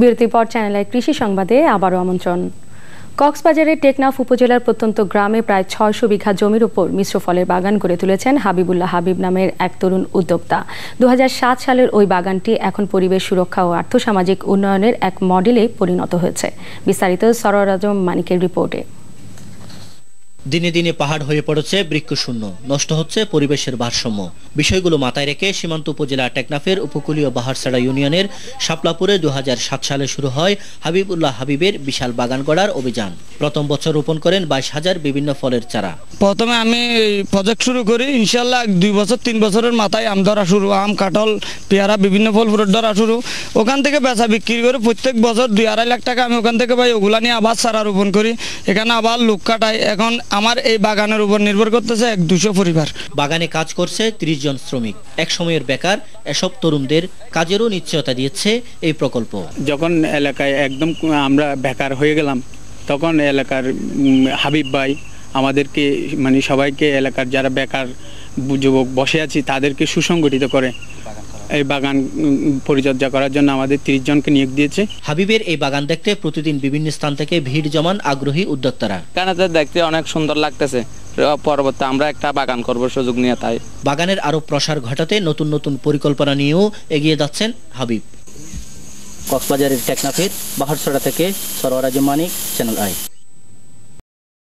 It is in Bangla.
বিরতির পর চ্যানেলের কৃষি সংবাদে আবারও আমন্ত্রণ। কক্সবাজারের টেকনাফ উপজেলার প্রত্যন্ত গ্রামে প্রায় ৬০০ বিঘা জমির উপর মিশ্র ফলের বাগান গড়ে তুলেছেন হাবিবুল্লাহ হাবিব নামের এক তরুণ উদ্যোক্তা। ২০০৭ সালের ওই বাগানটি এখন পরিবেশ সুরক্ষা ও আর্থসামাজিক উন্নয়নের এক মডেলে পরিণত হয়েছে। বিস্তারিত সরোয়ার আজম মানিকের রিপোর্টে। দিনে দিনে পাহাড় হয়ে পড়েছে বৃক্ষশূন্য, নষ্ট হচ্ছে পরিবেশের ভারসাম্য। বিষয়গুলো মাথায় রেখে সীমান্ত উপজেলা টেকনাফের উপকূলীয় বাহারছড়া ইউনিয়নের শাপলাপুরে ২০০৭ সালে শুরু হয় হাবিবুল্লাহ হাবিবের বিশাল বাগান গড়ার অভিযান। প্রথম বছর রোপণ করেন ২২,০০০ বিভিন্ন ফলের চারা। প্রথমে আমি প্রজেক্ট শুরু করি, ইনশাল্লাহ ২ বছর ৩ বছরের মাথায় আম ধরা শুরু, আম, কাঁঠাল, পেয়ারা, বিভিন্ন ফল ফ্রুট ধরা শুরু। ওখান থেকে বেচা বিক্রি করে প্রত্যেক বছর ২-২.৫ লাখ টাকা আমি ওখান থেকে পাই। ওগুলা নিয়ে আবার চারা রোপণ করি, এখানে আবার লোক কাটাই। এখন আমার এই বাগানের উপর নির্ভর করতেছে ১-২০০ পরিবার। বাগানে কাজ করছে ৩০ জন শ্রমিক। এক সময়ের বেকার এসব তরুণদের কাজেরও নিশ্চয়তা দিয়েছে এই প্রকল্প। যখন এলাকায় একদম আমরা বেকার হয়ে গেলাম, তখন এলাকার হাবিব ভাই আমাদেরকে সবাইকে, এলাকার যারা বেকার যুবক বসে আছি তাদেরকে সুসংগঠিত করে এই বাগান পরিচর্যা করার জন্য আমাদের ৩০ জনকে নিয়োগ দিয়েছে। হাবিবের এই বাগান দেখতে প্রতিদিন বিভিন্ন স্থান থেকে ভিড় জমান আগ্রহী উদ্যোক্তারা। কানাতে দেখতে অনেক সুন্দর লাগতেছে, পরবর্তী আমরা একটা বাগান করব সুযোগ নিয়ে। তাই বাগানের আরো প্রসার ঘটাতে নতুন নতুন পরিকল্পনা নিয়েও এগিয়ে যাচ্ছেন হাবিব। কক্সবাজারের টেকনাফের বাহারছড়া থেকে সরোয়ার আজম মানিক, চ্যানেল আই।